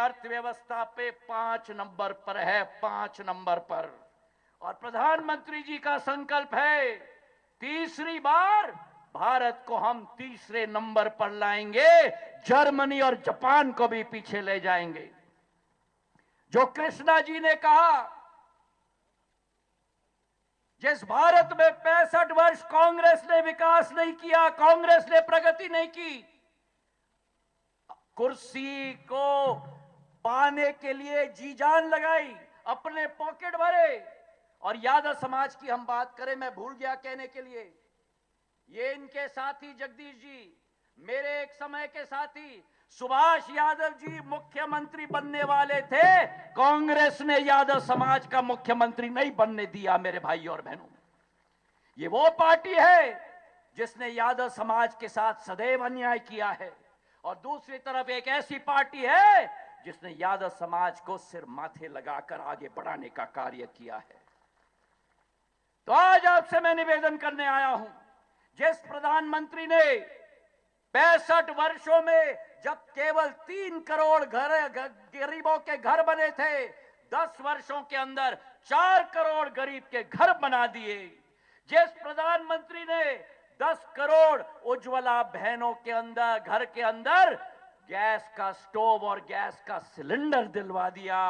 अर्थव्यवस्था पे 5 नंबर पर है, 5 नंबर पर। और प्रधानमंत्री जी का संकल्प है, तीसरी बार भारत को हम तीसरे नंबर पर लाएंगे, जर्मनी और जापान को भी पीछे ले जाएंगे। जो कृष्णा जी ने कहा, जिस भारत में 65 वर्ष कांग्रेस ने विकास नहीं किया, कांग्रेस ने प्रगति नहीं की, कुर्सी को पाने के लिए जी जान लगाई, अपने पॉकेट भरे। और यादव समाज की हम बात करें, मैं भूल गया कहने के लिए, ये इनके साथी जगदीश जी, मेरे एक समय के साथी सुभाष यादव जी मुख्यमंत्री बनने वाले थे, कांग्रेस ने यादव समाज का मुख्यमंत्री नहीं बनने दिया। मेरे भाई और बहनों, ये वो पार्टी है जिसने यादव समाज के साथ सदैव अन्याय किया है, और दूसरी तरफ एक ऐसी पार्टी है जिसने यादव समाज को सिर माथे लगाकर आगे बढ़ाने का कार्य किया है। तो आज आपसे मैं निवेदन करने आया हूं, जिस प्रधानमंत्री ने 65 वर्षों में जब केवल 3 करोड़ गरीबों के घर बने थे, 10 वर्षों के अंदर 4 करोड़ गरीब के घर बना दिए, जिस प्रधानमंत्री ने 10 करोड़ उज्ज्वला बहनों के अंदर घर के अंदर गैस का स्टोव और गैस का सिलेंडर दिलवा दिया,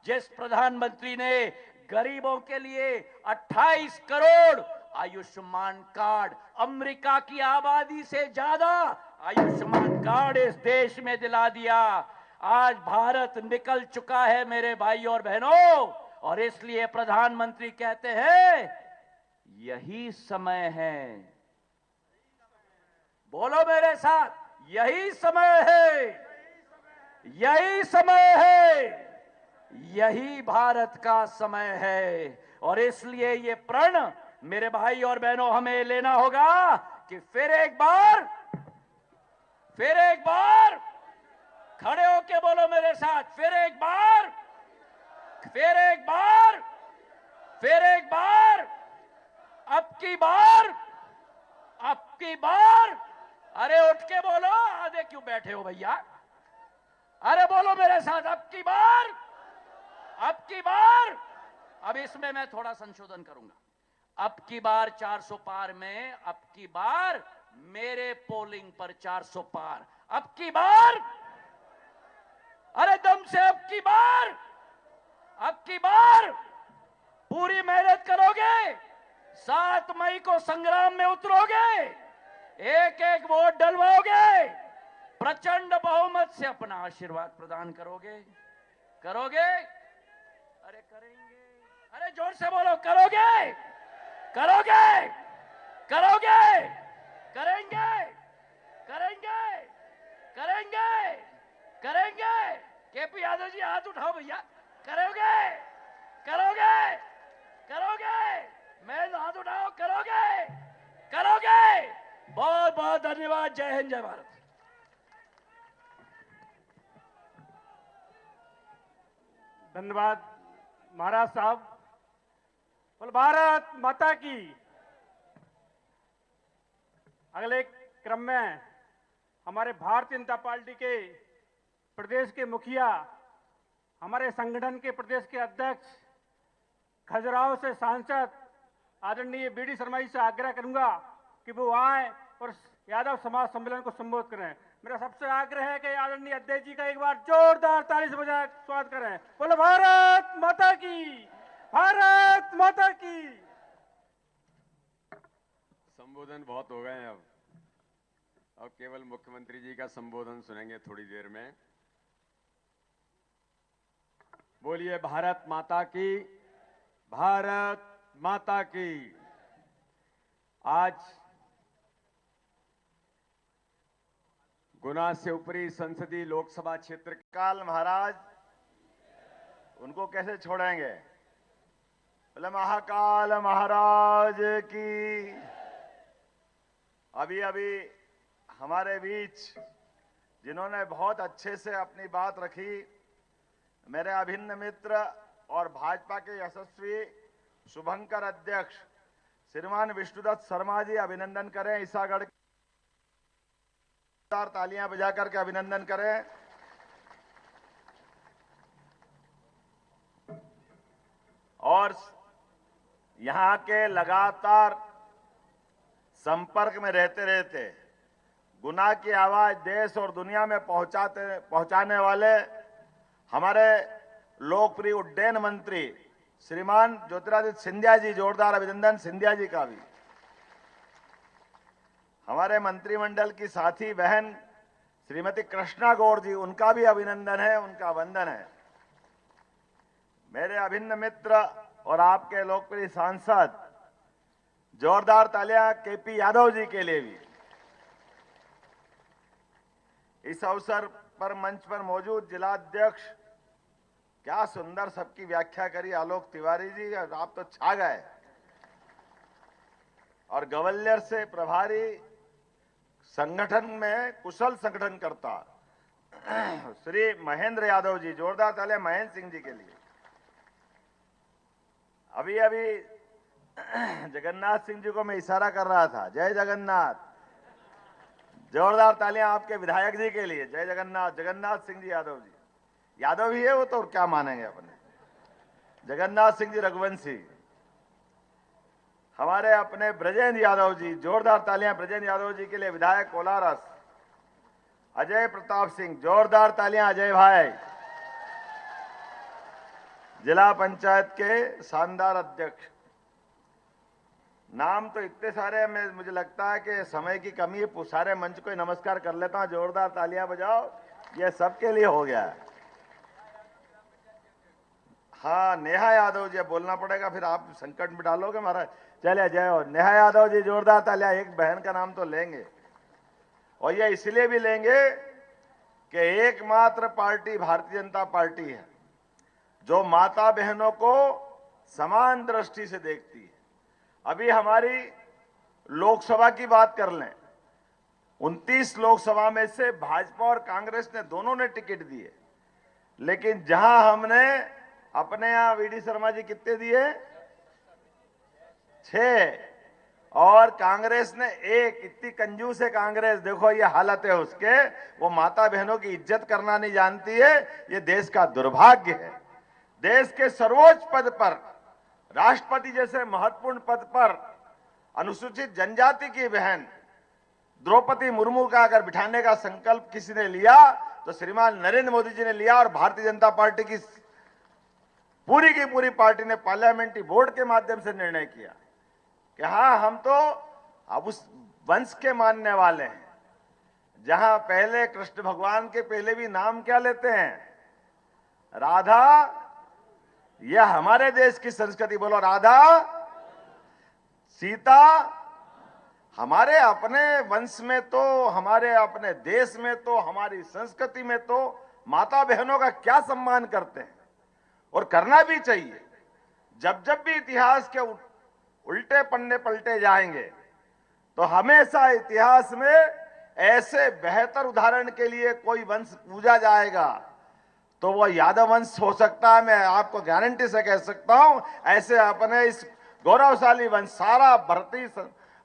जिस प्रधानमंत्री ने गरीबों के लिए 28 करोड़ आयुष्मान कार्ड, अमेरिका की आबादी से ज्यादा आयुष्मान कार्ड इस देश में दिला दिया। आज भारत निकल चुका है मेरे भाई और बहनों, और इसलिए प्रधानमंत्री कहते हैं यही समय है, बोलो मेरे साथ, यही समय है, यही समय है, यही भारत का समय है। और इसलिए ये प्रण मेरे भाई और बहनों हमें लेना होगा कि फिर एक बार खड़े होके बोलो मेरे साथ, फिर एक बार अब की बार, अरे उठ के बोलो, आधे क्यों बैठे हो भैया, अरे बोलो मेरे साथ, अब की बार। अब इसमें मैं थोड़ा संशोधन करूंगा, अब की बार 400 पार में, अब की बार मेरे पोलिंग पर 400 पार, अब की बार, अरे दम से अब की बार पूरी मेहनत करोगे, 7 मई को संग्राम में उतरोगे, एक एक वोट डलवाओगे, प्रचंड बहुमत से अपना आशीर्वाद प्रदान करोगे। अरे करेंगे, अरे जोर से बोलो, करेंगे, केपी यादव जी हाथ उठाओ भैया, करोगे, मैं हाथ उठाओ, करोगे। बहुत बहुत धन्यवाद। जय हिंद, जय भारत। धन्यवाद महाराज साहब। बोल भारत माता की। अगले क्रम में हमारे भारतीय जनता पार्टी के प्रदेश के मुखिया, हमारे संगठन के प्रदेश के अध्यक्ष, खजुराहो से सांसद आदरणीय बीडी शर्मा जी से आग्रह करूंगा कि वो आए और यादव समाज सम्मेलन को संबोधित करें। मेरा सबसे आग्रह है कि आदरणीय अध्यक्ष जी का एक बार जोरदार ताली से बजाय स्वागत करें। बोलो भारत माता की, भारत माता की। संबोधन बहुत हो गए हैं, अब केवल मुख्यमंत्री जी का संबोधन सुनेंगे थोड़ी देर में। बोलिए भारत माता की, भारत माता की। आज गुना से ऊपरी संसदीय लोकसभा क्षेत्र काल महाराज, उनको कैसे छोड़ेंगे। बोले महाकाल महाराज की। अभी अभी हमारे बीच जिन्होंने बहुत अच्छे से अपनी बात रखी, मेरे अभिन्न मित्र और भाजपा के यशस्वी शुभंकर अध्यक्ष श्रीमान विष्णुदत्त शर्मा जी, अभिनंदन करें। ईसागढ़ तालियां बजा करके अभिनंदन करें। और यहां के लगातार संपर्क में रहते रहते गुनाह की आवाज देश और दुनिया में पहुंचाने वाले हमारे लोकप्रिय उड्डयन मंत्री श्रीमान ज्योतिरादित्य सिंधिया जी, जोरदार अभिनंदन सिंधिया जी का भी। हमारे मंत्रिमंडल की साथी बहन श्रीमती कृष्णा गौड़ जी, उनका भी अभिनंदन है, उनका वंदन है। मेरे अभिन्न मित्र और आपके लोकप्रिय सांसद, जोरदार तालियां केपी यादव जी के लिए भी। इस अवसर पर मंच पर मौजूद जिलाध्यक्ष, क्या सुंदर सबकी व्याख्या करी आलोक तिवारी जी, आप तो छा गए। और ग्वालियर से प्रभारी संगठन में कुशल संगठनकर्ता श्री महेंद्र यादव जी, जोरदार तालियां महेंद्र सिंह जी के लिए। अभी अभी जगन्नाथ सिंह जी को मैं इशारा कर रहा था, जय जगन्नाथ। जोरदार तालियां आपके विधायक जी के लिए, जय जगन्नाथ। जगन्नाथ सिंह जी यादव जी, यादव ही है वो तो, क्या मानेंगे अपने। जगन्नाथ सिंह जी रघुवंशी। हमारे अपने ब्रजेंद्र यादव जी, जोरदार तालियां ब्रजेंद्र यादव जी के लिए, विधायक कोलारस। अजय प्रताप सिंह, जोरदार तालियां अजय भाई, जिला पंचायत के शानदार अध्यक्ष। नाम तो इतने सारे हैं, मुझे लगता है कि समय की कमी है, सारे मंच को नमस्कार कर लेता हूं। जोरदार तालियां बजाओ, ये सबके लिए हो गया है। हाँ, नेहा यादव जी, बोलना पड़ेगा, फिर आप संकट में डालोगे महाराज। चलिए जय हो। नेहा यादव जी, जोरदार तालियां। एक बहन का नाम तो लेंगे, और ये इसलिए भी लेंगे कि एकमात्र पार्टी भारतीय जनता पार्टी है जो माता बहनों को समान दृष्टि से देखती है। अभी हमारी लोकसभा की बात कर लें, 29 लोकसभा में से भाजपा और कांग्रेस ने दोनों ने टिकट दिए, लेकिन जहां हमने अपने यहां वीडी शर्मा जी कितने दिए, 6, और कांग्रेस ने 1। इतनी कंजूस है कांग्रेस, देखो ये हालत है उसके। वो माता बहनों की इज्जत करना नहीं जानती है, ये देश का दुर्भाग्य है। देश के सर्वोच्च पद पर, राष्ट्रपति जैसे महत्वपूर्ण पद पर अनुसूचित जनजाति की बहन द्रौपदी मुर्मू का अगर बिठाने का संकल्प किसी ने लिया तो श्रीमान नरेंद्र मोदी जी ने लिया, और भारतीय जनता पार्टी की पूरी की पूरी पार्टी ने पार्लियामेंट्री बोर्ड के माध्यम से निर्णय किया कि हाँ, हम तो अब उस वंश के मानने वाले हैं जहां पहले कृष्ण भगवान के पहले भी नाम क्या लेते हैं, राधा। यह हमारे देश की संस्कृति, बोलो राधा, सीता। हमारे अपने वंश में तो, हमारे अपने देश में तो, हमारी संस्कृति में तो माता बहनों का क्या सम्मान करते हैं, और करना भी चाहिए। जब जब भी इतिहास के उल्टे पन्ने पलटे जाएंगे तो हमेशा इतिहास में ऐसे बेहतर उदाहरण के लिए कोई वंश पूजा जाएगा तो वो यादव वंश हो सकता है। मैं आपको गारंटी से कह सकता हूं, ऐसे अपने इस गौरवशाली वंश, सारा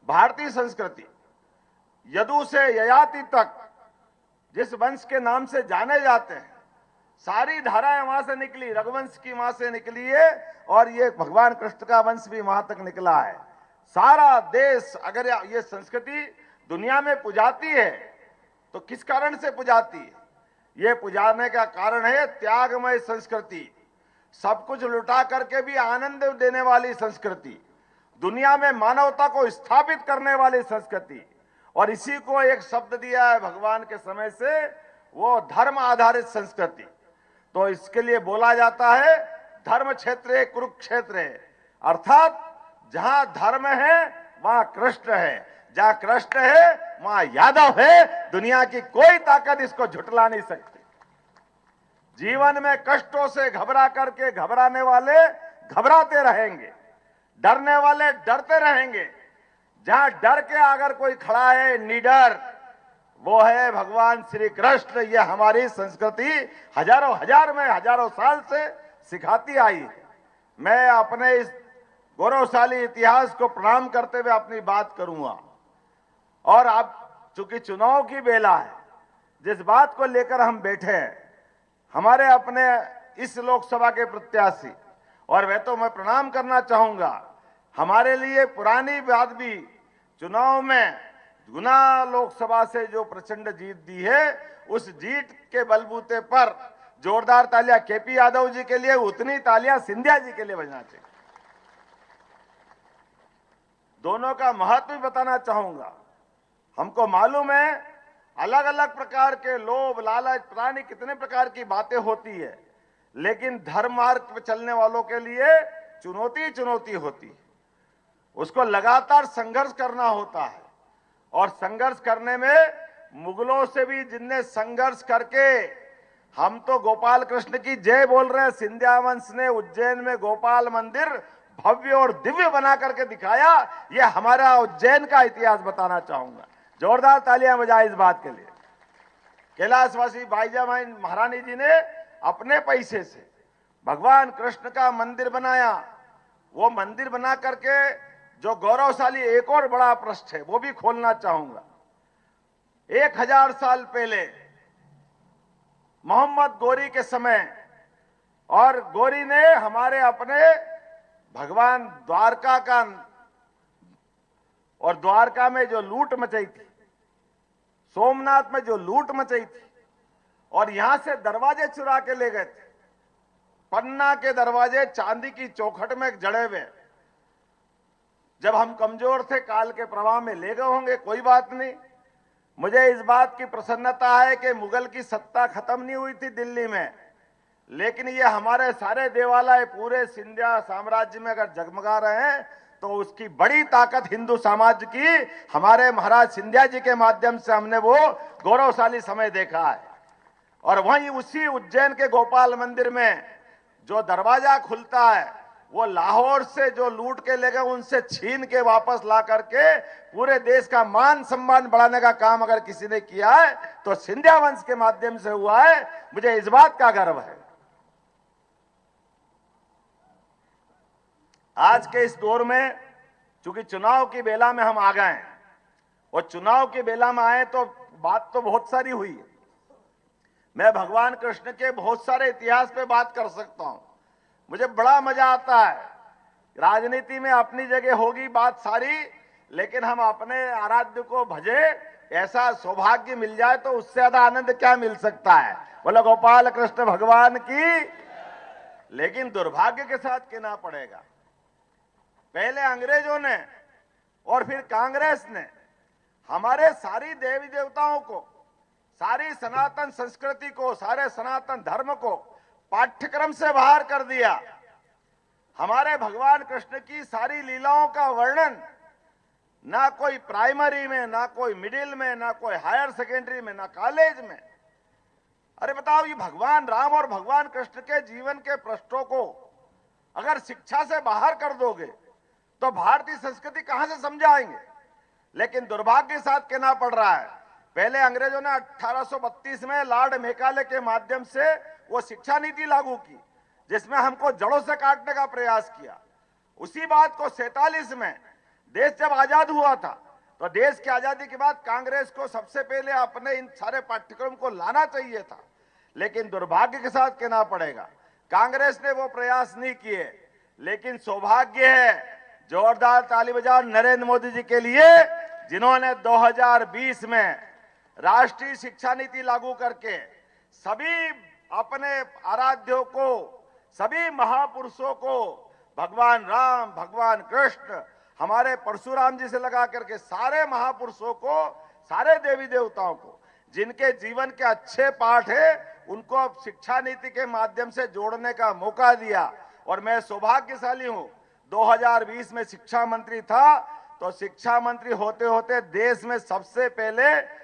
भारतीय संस्कृति यदु से ययाति तक जिस वंश के नाम से जाने जाते हैं, सारी धाराएं वहां से निकली, रघुवंश की वहां से निकली है, और ये भगवान कृष्ण का वंश भी वहां तक निकला है। सारा देश अगर ये संस्कृति दुनिया में पुजाती है तो किस कारण से पुजाती है? ये पुजाने का कारण है त्यागमय संस्कृति, सब कुछ लुटा करके भी आनंद देने वाली संस्कृति, दुनिया में मानवता को स्थापित करने वाली संस्कृति। और इसी को एक शब्द दिया है भगवान के समय से, वो धर्म आधारित संस्कृति। तो इसके लिए बोला जाता है धर्म क्षेत्र कुरुक्षेत्र है, अर्थात जहां धर्म है वहां कृष्ण है, जहां कृष्ण है वहां यादव है। दुनिया की कोई ताकत इसको झुटला नहीं सकती। जीवन में कष्टों से घबरा करके घबराने वाले घबराते रहेंगे, डरने वाले डरते रहेंगे। जहां डर के अगर कोई खड़ा है निडर, वो है भगवान श्री कृष्ण। ये हमारी संस्कृति हजारों साल से सिखाती आई है। मैं अपने इस गौरवशाली इतिहास को प्रणाम करते हुए अपनी बात करूंगा। और अब चूंकि चुनाव की बेला है, जिस बात को लेकर हम बैठे हैं, हमारे अपने इस लोकसभा के प्रत्याशी और वह तो मैं प्रणाम करना चाहूंगा। हमारे लिए पुरानी बात भी, चुनाव में गुना लोकसभा से जो प्रचंड जीत दी है, उस जीत के बलबूते पर जोरदार तालियां केपी यादव जी के लिए, उतनी तालियां सिंधिया जी के लिए बजना चाहिए। दोनों का महत्व भी बताना चाहूंगा। हमको मालूम है अलग अलग प्रकार के लोभ लालच, पता नहीं कितने प्रकार की बातें होती है, लेकिन धर्म मार्ग पर चलने वालों के लिए चुनौती चुनौती होती है। उसको लगातार संघर्ष करना होता है, और संघर्ष करने में मुगलों से भी जिनने संघर्ष करके, हम तो गोपाल कृष्ण की जय बोल रहे हैं। सिंधिया वंश ने उज्जैन में गोपाल मंदिर भव्य और दिव्य बना करके दिखाया। यह हमारा उज्जैन का इतिहास बताना चाहूंगा। जोरदार तालियां बजाएं इस बात के लिए। कैलाशवासी बाईजाबाई महारानी जी ने अपने पैसे से भगवान कृष्ण का मंदिर बनाया। वो मंदिर बना करके जो गौरवशाली एक और बड़ा पृष्ठ है वो भी खोलना चाहूंगा। 1000 साल पहले मोहम्मद गोरी के समय, और गोरी ने हमारे अपने भगवान द्वारका का, और द्वारका में जो लूट मचाई थी, सोमनाथ में जो लूट मचाई थी, और यहां से दरवाजे चुरा के ले गए थे। पन्ना के दरवाजे चांदी की चौखट में जड़े हुए। जब हम कमजोर थे, काल के प्रवाह में ले गए होंगे, कोई बात नहीं। मुझे इस बात की प्रसन्नता है कि मुगल की सत्ता खत्म नहीं हुई थी दिल्ली में, लेकिन ये हमारे सारे देवालय पूरे सिंधिया साम्राज्य में अगर जगमगा रहे हैं तो उसकी बड़ी ताकत हिंदू समाज की हमारे महाराज सिंधिया जी के माध्यम से हमने वो गौरवशाली समय देखा है। और वहीं उसी उज्जैन के गोपाल मंदिर में जो दरवाजा खुलता है, वो लाहौर से जो लूट के ले गए उनसे छीन के वापस ला करके पूरे देश का मान सम्मान बढ़ाने का काम अगर किसी ने किया है तो सिंधिया वंश के माध्यम से हुआ है। मुझे इस बात का गर्व है। आज के इस दौर में चूंकि चुनाव की बेला में हम आ गए हैं, और चुनाव की बेला में आए तो बात तो बहुत सारी हुई है। मैं भगवान कृष्ण के बहुत सारे इतिहास पे बात कर सकता हूं। मुझे बड़ा मजा आता है। राजनीति में अपनी जगह होगी बात सारी, लेकिन हम अपने आराध्य को भजे, ऐसा सौभाग्य मिल जाए तो उससे ज्यादा आनंद क्या मिल सकता है। बोलो गोपाल कृष्ण भगवान की। लेकिन दुर्भाग्य के साथ कहना पड़ेगा, पहले अंग्रेजों ने और फिर कांग्रेस ने हमारे सारी देवी देवताओं को, सारी सनातन संस्कृति को, सारे सनातन धर्म को पाठ्यक्रम से बाहर कर दिया। हमारे भगवान कृष्ण की सारी लीलाओं का वर्णन ना कोई प्राइमरी में, ना कोई मिडिल में, ना कोई हायर सेकेंडरी में, ना कॉलेज में। अरे बताओ, ये भगवान राम और भगवान कृष्ण के जीवन के पृष्ठों को अगर शिक्षा से बाहर कर दोगे तो भारतीय संस्कृति कहां से समझाएंगे। लेकिन दुर्भाग्य के साथ कहना पड़ रहा है, पहले अंग्रेजों ने 1832 में लॉर्ड मेकाले के माध्यम से वो शिक्षा नीति लागू की, जिसमें हमको जड़ों से काटने का प्रयास किया। उसी बात को 47 में देश जब आजाद हुआ था, तो देश की आजादी के बाद कांग्रेस को सबसे पहले अपने इन सारे पाठ्यक्रम को लाना चाहिए था। लेकिन दुर्भाग्य के साथ कहना पड़ेगा, कांग्रेस ने वो प्रयास नहीं किए। लेकिन सौभाग्य है, जोरदार ताली बजाओ नरेंद्र मोदी जी के लिए, जिन्होंने 2020 में राष्ट्रीय शिक्षा नीति लागू करके सभी अपने आराध्यों को, सभी महापुरुषों को, भगवान राम, भगवान कृष्ण, हमारे परशुराम जी से लगा करके सारे महापुरुषों को, सारे देवी देवताओं को, जिनके जीवन के अच्छे पाठ है, उनको अब शिक्षा नीति के माध्यम से जोड़ने का मौका दिया। और मैं सौभाग्यशाली हूं, 2020 में शिक्षा मंत्री था, तो शिक्षा मंत्री होते होते देश में सबसे पहले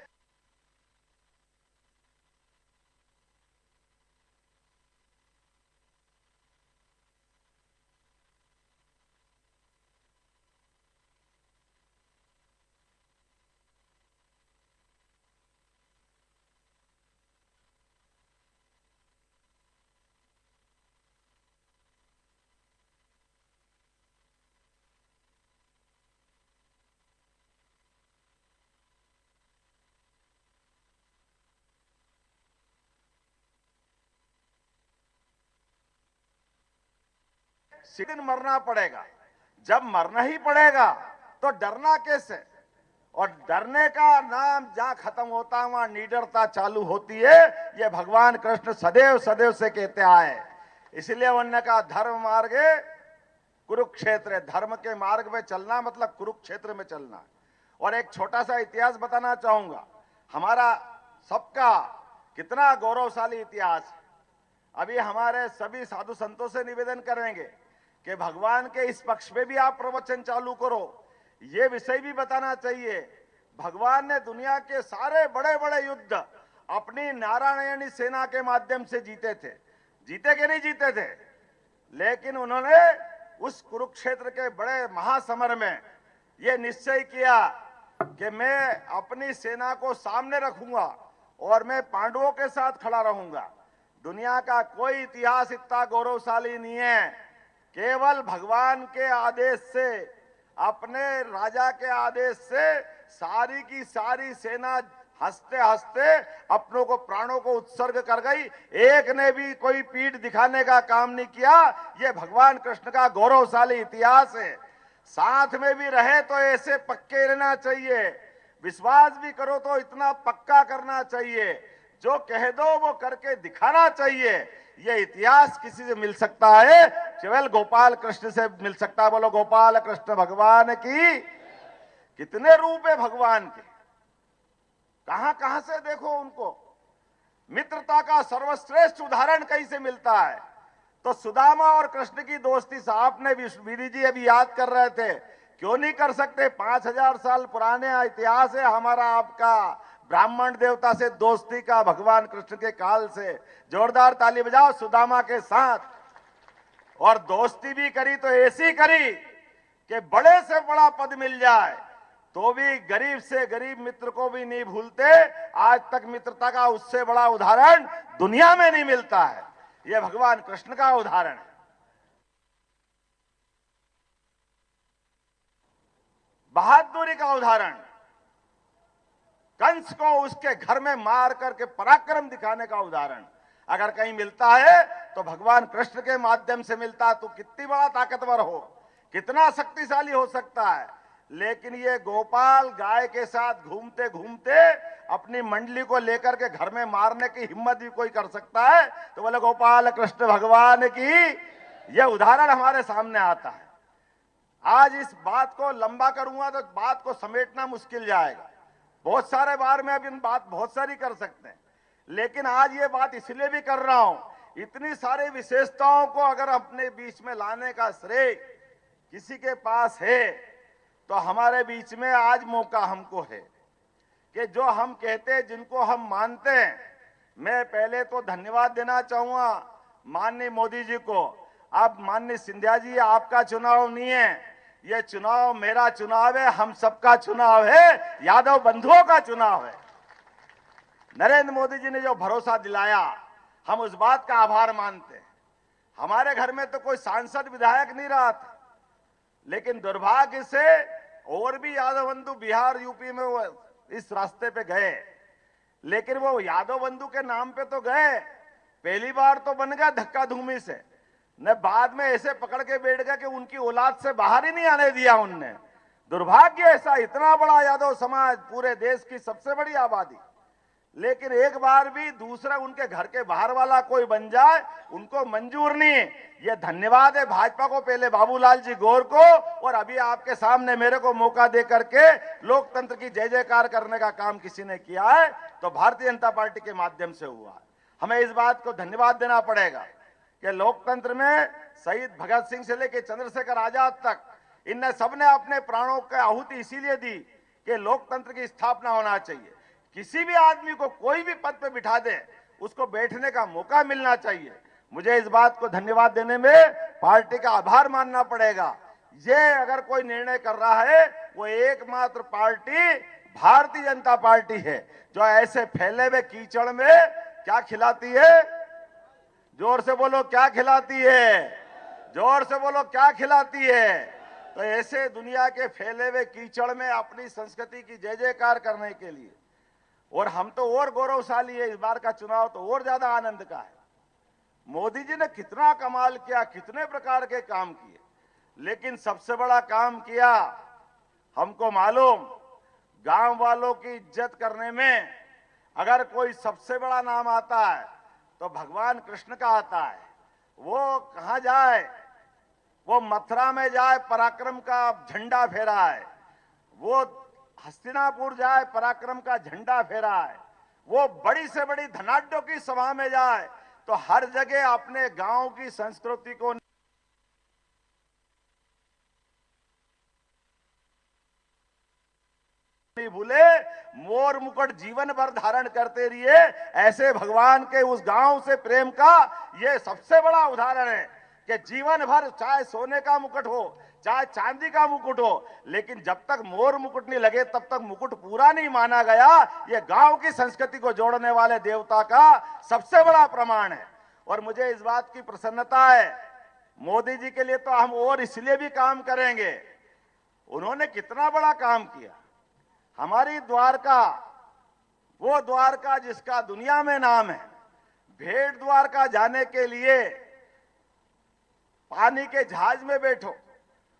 दिन मरना पड़ेगा। जब मरना ही पड़ेगा तो डरना कैसे? और डरने का नाम जहां खत्म होता है वहां निडरता चालू होती है। ये भगवान कृष्ण सदैव सदैव से कहते आए। इसलिए उन्होंने कहा धर्म मार्गे कुरुक्षेत्र, धर्म के मार्ग में चलना मतलब कुरुक्षेत्र में चलना। और एक छोटा सा इतिहास बताना चाहूंगा। हमारा सबका कितना गौरवशाली इतिहास है। अभी हमारे सभी साधु संतों से निवेदन करेंगे कि भगवान के इस पक्ष में भी आप प्रवचन चालू करो। ये विषय भी बताना चाहिए, भगवान ने दुनिया के सारे बड़े बड़े युद्ध अपनी नारायणी सेना के माध्यम से जीते थे। जीते कि नहीं जीते थे? लेकिन उन्होंने उस कुरुक्षेत्र के बड़े महासमर में यह निश्चय किया कि मैं अपनी सेना को सामने रखूंगा और मैं पांडवों के साथ खड़ा रहूंगा। दुनिया का कोई इतिहास इतना गौरवशाली नहीं है। केवल भगवान के आदेश से, अपने राजा के आदेश से सारी की सारी सेना हंसते हंसते अपनों को, प्राणों को उत्सर्ग कर गई। एक ने भी कोई पीठ दिखाने का काम नहीं किया। यह भगवान कृष्ण का गौरवशाली इतिहास है। साथ में भी रहे तो ऐसे पक्के रहना चाहिए, विश्वास भी करो तो इतना पक्का करना चाहिए, जो कह दो वो करके दिखाना चाहिए। ये इतिहास किसी से मिल सकता है? केवल गोपाल कृष्ण से मिल सकता है। बोलो गोपाल कृष्ण भगवान की। कितने रूप है भगवान के, कहां कहां से देखो उनको। मित्रता का सर्वश्रेष्ठ उदाहरण कहीं से मिलता है तो सुदामा और कृष्ण की दोस्ती। साहब ने विधि जी अभी याद कर रहे थे, क्यों नहीं कर सकते? 5000 साल पुराने इतिहास है हमारा आपका ब्राह्मण देवता से दोस्ती का, भगवान कृष्ण के काल से। जोरदार ताली बजाओ सुदामा के साथ। और दोस्ती भी करी तो ऐसी करी कि बड़े से बड़ा पद मिल जाए तो भी गरीब से गरीब मित्र को भी नहीं भूलते। आज तक मित्रता का उससे बड़ा उदाहरण दुनिया में नहीं मिलता है। यह भगवान कृष्ण का उदाहरण है। बहादुरी का उदाहरण, कंस को उसके घर में मार करके पराक्रम दिखाने का उदाहरण अगर कहीं मिलता है तो भगवान कृष्ण के माध्यम से मिलता है। तो कितनी बड़ा ताकतवर हो, कितना शक्तिशाली हो सकता है। लेकिन ये गोपाल गाय के साथ घूमते घूमते अपनी मंडली को लेकर के घर में मारने की हिम्मत भी कोई कर सकता है तो बोले गोपाल कृष्ण भगवान की। यह उदाहरण हमारे सामने आता है। आज इस बात को लंबा करूंगा तो बात को समेटना मुश्किल जाएगा। बहुत सारे बार में अब इन बात बहुत सारी कर सकते हैं, लेकिन आज ये बात इसलिए भी कर रहा हूं, इतनी सारी विशेषताओं को अगर अपने बीच में लाने का श्रेय किसी के पास है तो हमारे बीच में आज मौका हमको है कि जो हम कहते हैं, जिनको हम मानते हैं। मैं पहले तो धन्यवाद देना चाहूंगा माननीय मोदी जी को। अब माननीय सिंधिया जी, आपका चुनाव नहीं है, यह चुनाव मेरा चुनाव है, हम सबका चुनाव है, यादव बंधुओं का चुनाव है। नरेंद्र मोदी जी ने जो भरोसा दिलाया, हम उस बात का आभार मानते हैं। हमारे घर में तो कोई सांसद विधायक नहीं रहा था, लेकिन दुर्भाग्य से और भी यादव बंधु बिहार यूपी में वो इस रास्ते पे गए, लेकिन वो यादव बंधु के नाम पे तो गए, पहली बार तो बन गया धक्का धूमी से, न बाद में ऐसे पकड़ के बैठ गया कि उनकी औलाद से बाहर ही नहीं आने दिया उनने। दुर्भाग्य ऐसा, इतना बड़ा यादव समाज, पूरे देश की सबसे बड़ी आबादी, लेकिन एक बार भी दूसरा उनके घर के बाहर वाला कोई बन जाए उनको मंजूर नहीं। ये धन्यवाद है भाजपा को, पहले बाबूलाल जी गौर को, और अभी आपके सामने मेरे को मौका दे करके लोकतंत्र की जय जयकार करने का काम किसी ने किया है तो भारतीय जनता पार्टी के माध्यम से हुआ है। हमें इस बात को धन्यवाद देना पड़ेगा कि लोकतंत्र में शहीद भगत सिंह से लेकर चंद्रशेखर आजाद तक इन सबने अपने प्राणों की आहुति इसीलिए दी कि लोकतंत्र की स्थापना होना चाहिए। किसी भी आदमी को कोई भी पद पे बिठा दे, उसको बैठने का मौका मिलना चाहिए। मुझे इस बात को धन्यवाद देने में पार्टी का आभार मानना पड़ेगा। ये अगर कोई निर्णय कर रहा है वो एकमात्र पार्टी भारतीय जनता पार्टी है, जो ऐसे फैले हुए कीचड़ में क्या खिलाती है? जोर से बोलो, क्या खिलाती है? जोर से बोलो, क्या खिलाती है? तो ऐसे दुनिया के फैले हुए कीचड़ में अपनी संस्कृति की जय जयकार करने के लिए, और हम तो और गौरवशाली है, इस बार का चुनाव तो और ज्यादा आनंद का है। मोदी जी ने कितना कमाल किया, कितने प्रकार के काम किए, लेकिन सबसे बड़ा काम किया हमको मालूम, गांव वालों की इज्जत करने में अगर कोई सबसे बड़ा नाम आता है तो भगवान कृष्ण का आता है। वो कहां जाए, वो मथुरा में जाए, पराक्रम का झंडा फहरा है। वो हस्तिनापुर जाए, पराक्रम का झंडा फहरा है। वो बड़ी से बड़ी धनाढ्यों की सभा में जाए तो हर जगह अपने गांव की संस्कृति को नहीं भूले, मोर मुकुट जीवन भर धारण करते रहिए। ऐसे भगवान के उस गांव से प्रेम का ये सबसे बड़ा उदाहरण है कि जीवन भर चाहे सोने का मुकुट हो, चाहे चांदी का मुकुट हो, लेकिन जब तक मोर मुकुट नहीं लगे तब तक मुकुट पूरा नहीं माना गया। ये गांव की संस्कृति को जोड़ने वाले देवता का सबसे बड़ा प्रमाण है। और मुझे इस बात की प्रसन्नता है, मोदी जी के लिए तो हम और इसलिए भी काम करेंगे, उन्होंने कितना बड़ा काम किया। हमारी द्वारका, वो द्वारका जिसका दुनिया में नाम है, भेड़ द्वारका जाने के लिए पानी के जहाज में बैठो,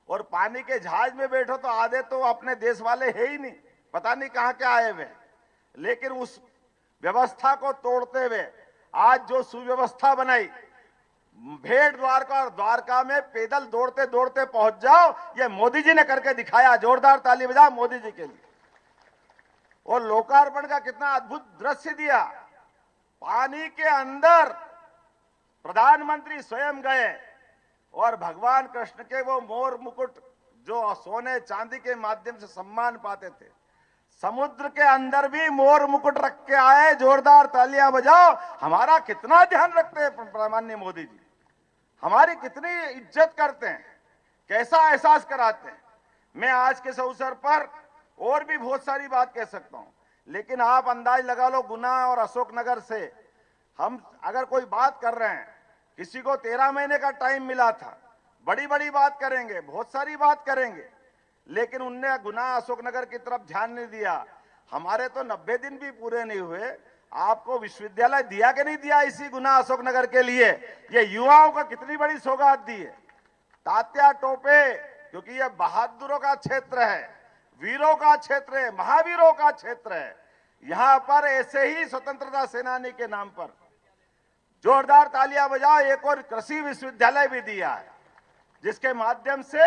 और पानी के जहाज में बैठो तो आधे तो अपने देश वाले है ही नहीं, पता नहीं कहां के आए हुए। लेकिन उस व्यवस्था को तोड़ते हुए आज जो सुव्यवस्था बनाई, भेड़ द्वारका और द्वारका में पैदल दौड़ते दौड़ते पहुंच जाओ, ये मोदी जी ने करके दिखाया। जोरदार ताली बजाओ मोदी जी के लिए। और लोकार्पण का कितना अद्भुत दृश्य दिया। पानी के अंदर प्रधानमंत्री स्वयं गए और भगवान कृष्ण के वो मोर मुकुट जो सोने चांदी के माध्यम से सम्मान पाते थे, समुद्र के अंदर भी मोर मुकुट रख के आए। जोरदार तालियां बजाओ। हमारा कितना ध्यान रखते हैं माननीय मोदी जी, हमारी कितनी इज्जत करते हैं, कैसा एहसास कराते हैं। मैं आज के इस अवसर पर और भी बहुत सारी बात कह सकता हूं, लेकिन आप अंदाज लगा लो, गुना और अशोकनगर से हम अगर कोई बात कर रहे हैं, किसी को 13 महीने का टाइम मिला था, बड़ी बड़ी बात करेंगे, बहुत सारी बात करेंगे, लेकिन उनने गुना अशोकनगर की तरफ ध्यान नहीं दिया। हमारे तो 90 दिन भी पूरे नहीं हुए, आपको विश्वविद्यालय दिया कि नहीं दिया इसी गुना अशोकनगर के लिए। ये युवाओं को कितनी बड़ी सौगात दी है। तात्या टोपे, क्योंकि ये बहादुरों का क्षेत्र है, वीरों का क्षेत्र है, महावीरों का क्षेत्र है। यहां पर ऐसे ही स्वतंत्रता सेनानी के नाम पर जोरदार तालियां बजाओ। एक और कृषि विश्वविद्यालय भी दिया है, जिसके माध्यम से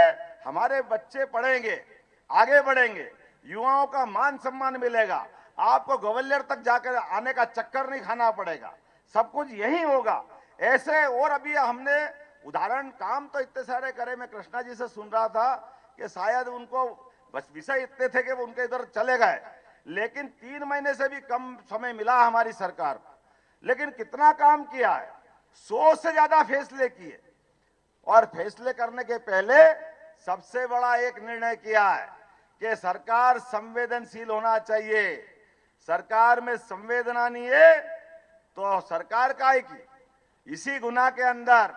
हमारे बच्चे पढ़ेंगे, आगे बढ़ेंगे, युवाओं का मान सम्मान मिलेगा। आपको ग्वालियर तक जाकर आने का चक्कर नहीं खाना पड़ेगा, सब कुछ यही होगा। ऐसे और अभी हमने उदाहरण, काम तो इतने सारे करे। मैं कृष्णा जी से सुन रहा था कि शायद उनको बस विषय इतने थे कि वो उनके इधर चले गए, लेकिन 3 महीने से भी कम समय मिला हमारी सरकार को, लेकिन कितना काम किया है। 100 से ज्यादा फैसले किए, और फैसले करने के पहले सबसे बड़ा एक निर्णय किया है कि सरकार संवेदनशील होना चाहिए। सरकार में संवेदना नहीं है तो सरकार काहे की। इसी गुना के अंदर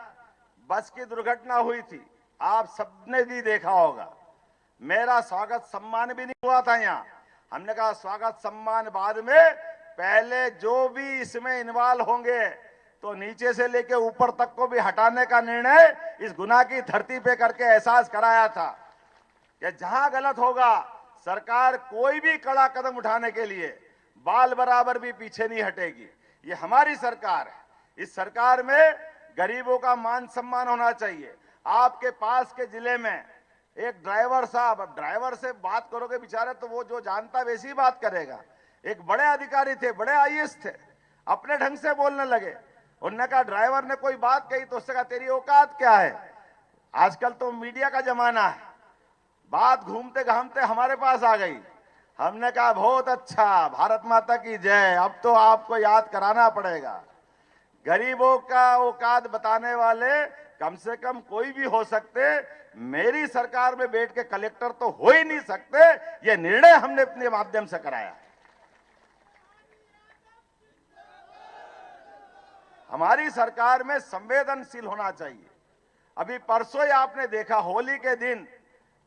बस की दुर्घटना हुई थी, आप सबने भी देखा होगा। मेरा स्वागत सम्मान भी नहीं हुआ था यहाँ। हमने कहा स्वागत सम्मान बाद में, पहले जो भी इसमें इन्वॉल्व होंगे तो नीचे से लेके ऊपर तक को भी हटाने का निर्णय इस गुना की धरती पे करके एहसास कराया था कि जहां गलत होगा सरकार कोई भी कड़ा कदम उठाने के लिए बाल बराबर भी पीछे नहीं हटेगी। ये हमारी सरकार है। इस सरकार में गरीबों का मान सम्मान होना चाहिए। आपके पास के जिले में एक ड्राइवर साहब, अब ड्राइवर से बात करोगे बेचारे तो वो जो जानता वैसी बात करेगा। एक बड़े अधिकारी थे, बड़े आईएएस थे, अपने ढंग से बोलने लगे। उन्होंने कहा, ड्राइवर ने कोई बात कही तो उससे कहा तेरी औकात क्या है। आजकल तो मीडिया का जमाना है, बात घूमते घामते हमारे पास आ गई। हमने कहा बहुत अच्छा, भारत माता की जय। अब तो आपको याद कराना पड़ेगा, गरीबों का औकात बताने वाले कम से कम कोई भी हो सकते, मेरी सरकार में बैठ के कलेक्टर तो हो ही नहीं सकते। ये निर्णय हमने अपने माध्यम से कराया। हमारी सरकार में संवेदनशील होना चाहिए। अभी परसों ही आपने देखा, होली के दिन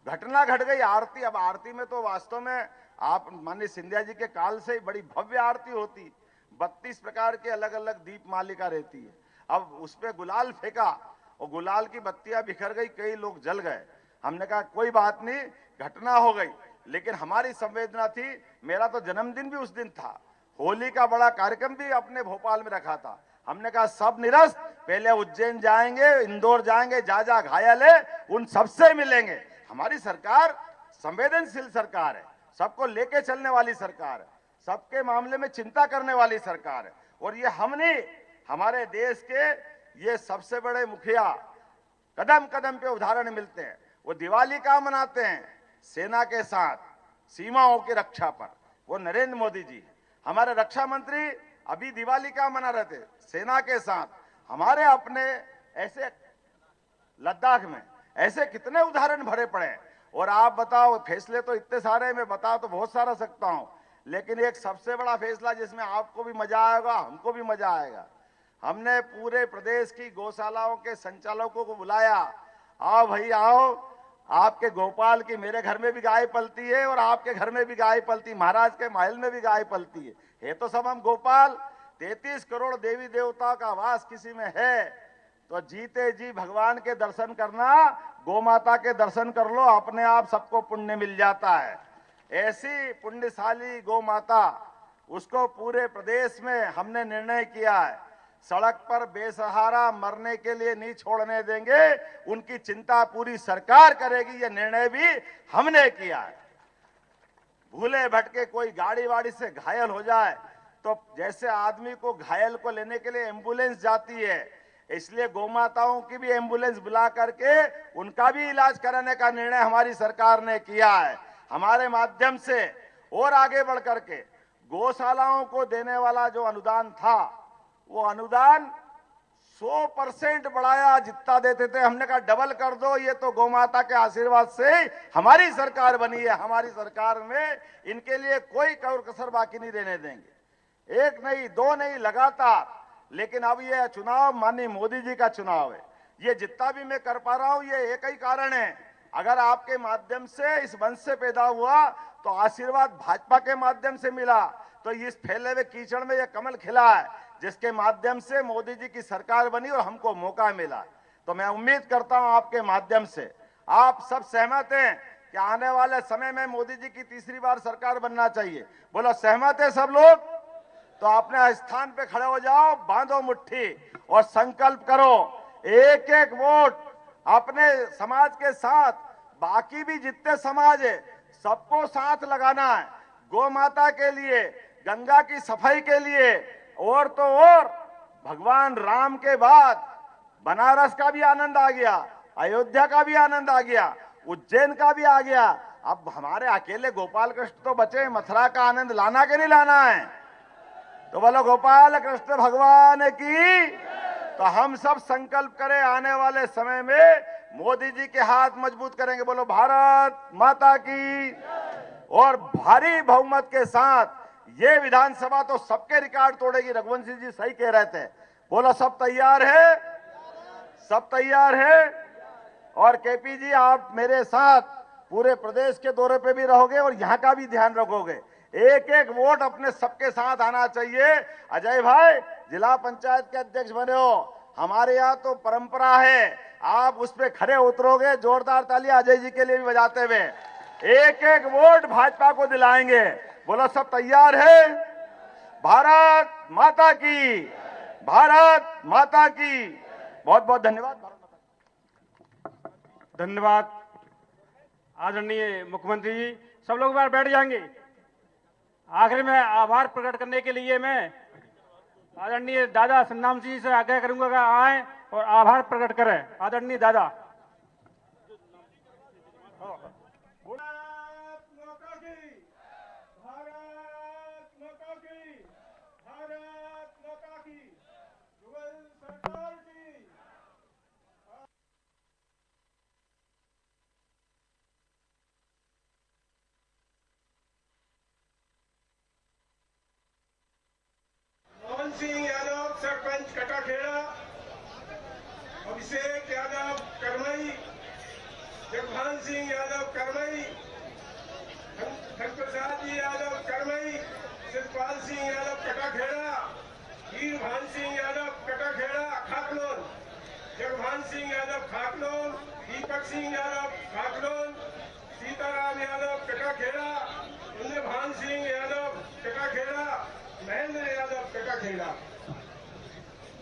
घटना घट गई, आरती। अब आरती में तो वास्तव में आप माननीय सिंधिया जी के काल से ही बड़ी भव्य आरती होती, 32 प्रकार के अलग अलग दीप मालिका रहती है। अब उस पे गुलाल फेंका और गुलाल की बत्तियां बिखर गई, कई लोग जल गए। हमने कहा कोई बात नहीं, घटना हो गई, लेकिन हमारी संवेदना थी। मेरा तो जन्मदिन भी उस दिन था, होली का बड़ा कार्यक्रम भी अपने भोपाल में रखा था। हमने कहा सब निरस्त, पहले उज्जैन जाएंगे, इंदौर जाएंगे, जा घायल है उन सबसे मिलेंगे। हमारी सरकार संवेदनशील सरकार है, सबको लेके चलने वाली सरकार है, सबके मामले में चिंता करने वाली सरकार है। और ये हमने हमारे देश के ये सबसे बड़े मुखिया कदम कदम पे उदाहरण मिलते हैं। वो दिवाली का मनाते हैं सेना के साथ सीमाओं की रक्षा पर, वो नरेंद्र मोदी जी। हमारे रक्षा मंत्री अभी दिवाली का मना रहे थे सेना के साथ। हमारे अपने ऐसे लद्दाख में ऐसे कितने उदाहरण भरे पड़े हैं। और आप बताओ, फैसले तो इतने सारे, मैं बता तो बहुत सारा सकता हूं, लेकिन एक सबसे बड़ा फैसला जिसमें आपको भी मजा आएगा, हमको भी मजा आएगा। हमने पूरे प्रदेश की गौशालाओं के संचालकों को बुलाया, आओ भाई आओ, आपके गोपाल की मेरे घर में भी गाय पलती है और आपके घर में भी गाय पलती, महाराज के महल में भी गाय पलती है तो सब हम गोपाल। 33 करोड़ देवी देवताओं का वास किसी में है तो जीते जी भगवान के दर्शन करना, गौ माता के दर्शन कर लो, अपने आप सबको पुण्य मिल जाता है। ऐसी पुण्यशाली गौ माता, उसको पूरे प्रदेश में हमने निर्णय किया है, सड़क पर बेसहारा मरने के लिए नहीं छोड़ने देंगे, उनकी चिंता पूरी सरकार करेगी, ये निर्णय भी हमने किया है। भूले भटके कोई गाड़ी वाड़ी से घायल हो जाए तो जैसे आदमी को घायल को लेने के लिए एम्बुलेंस जाती है, इसलिए गौमाताओं की भी एम्बुलेंस बुला करके उनका भी इलाज कराने का निर्णय हमारी सरकार ने किया है। हमारे माध्यम से और आगे बढ़ करके गौशालाओं को देने वाला जो अनुदान था, वो अनुदान 100% बढ़ाया। जितना देते थे हमने कहा डबल कर दो, ये तो गौमाता के आशीर्वाद से हमारी सरकार बनी है। हमारी सरकार में इनके लिए कोई कसर बाकी नहीं रहने देंगे, एक नहीं दो नहीं लगातार। लेकिन अब ये चुनाव माननीय मोदी जी का चुनाव है, ये जितना भी मैं कर पा रहा हूं ये एक ही कारण है, अगर आपके माध्यम से इस वंश से पैदा हुआ तो आशीर्वाद भाजपा के माध्यम से मिला, तो इस फैले हुए कीचड़ में ये कमल खिला है, जिसके माध्यम से मोदी जी की सरकार बनी और हमको मौका मिला। तो मैं उम्मीद करता हूं आपके माध्यम से आप सब सहमत हैं कि आने वाले समय में मोदी जी की तीसरी बार सरकार बनना चाहिए। बोलो सहमत है सब लोग? तो अपने स्थान पे खड़े हो जाओ, बांधो मुट्ठी और संकल्प करो, एक एक वोट अपने समाज के साथ, बाकी भी जितने समाज है सबको साथ लगाना है, गौ माता के लिए, गंगा की सफाई के लिए, और तो और भगवान राम के बाद बनारस का भी आनंद आ गया, अयोध्या का भी आनंद आ गया, उज्जैन का भी आ गया। अब हमारे अकेले गोपाल कृष्ण तो बचे, मथुरा का आनंद लाना कि नहीं लाना है? तो बोलो गोपाल कृष्ण भगवान की। तो हम सब संकल्प करें, आने वाले समय में मोदी जी के हाथ मजबूत करेंगे। बोलो भारत माता की। और भारी बहुमत के साथ ये विधानसभा तो सबके रिकॉर्ड तोड़ेगी। रघुवंशी जी सही कह रहे थे। बोलो सब तैयार है? सब तैयार है? और केपी जी आप मेरे साथ पूरे प्रदेश के दौरे पे भी रहोगे और यहाँ का भी ध्यान रखोगे। एक एक वोट अपने सबके साथ आना चाहिए। अजय भाई जिला पंचायत के अध्यक्ष बने हो, हमारे यहाँ तो परंपरा है, आप उस पे खड़े उतरोगे, जोरदार तालियां अजय जी के लिए भी बजाते हुए एक एक वोट भाजपा को दिलाएंगे। बोलो सब तैयार है? भारत माता की, भारत माता की। बहुत बहुत धन्यवाद। धन्यवाद आदरणीय मुख्यमंत्री जी। सब लोग बाहर बैठ जाएंगे। आखिर में आभार प्रकट करने के लिए मैं आदरणीय दादा संग्राम सिंह जी से आग्रह करूंगा कि आए और आभार प्रकट करें। आदरणीय दादा। मोहन सिंह यादव सरपंच कटाखेड़ा, अभिषेक यादव करमई, जगभान सिंह यादव करमई, धनप्रसाद जी यादव करमई, शिवपाल सिंह यादव कटाखेड़ा, वीरभान सिंह यादव कटाखेड़ा, खाकलोन, जगभान सिंह यादव खाकलोन, दीपक सिंह यादव खाकलोन, सीताराम यादव टकाखेड़ा, इंद्रभान सिंह यादव टकाखेड़ा, महेंद्र यादव टकाखेड़ा।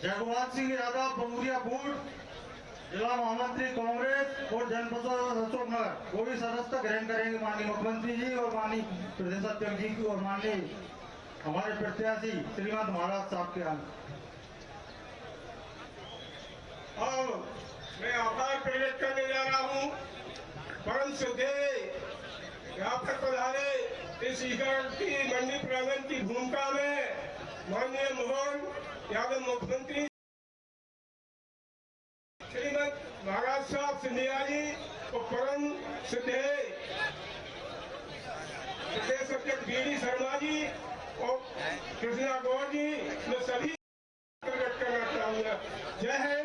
जगवान सिंह यादव बमुरिया बूट, जिला महामंत्री कांग्रेस और जनपद अशोकनगर। वो भी सदस्य ग्रहण करेंगे माननीय मुख्यमंत्री जी और माननीय प्रदेश अध्यक्ष जी की और माननीय हमारे प्रत्याशी श्रीमंत महाराज साहब के यहाँ। अब मैं आभार प्रकट करने जा रहा हूँ परम श्रद्धेय यहाँ पर पधारे इस इकट्ठी मंडी प्रांगण की भूमिका में माननीय मोहन यादव मुख्यमंत्री श्रीमंत महाराज साहब सिंधिया जी और परम श्रद्धेय प्रदेश अध्यक्ष बीडी शर्मा जी और कृष्णा गौर जी, मैं सभी प्रकट करना चाहूंगा। जय है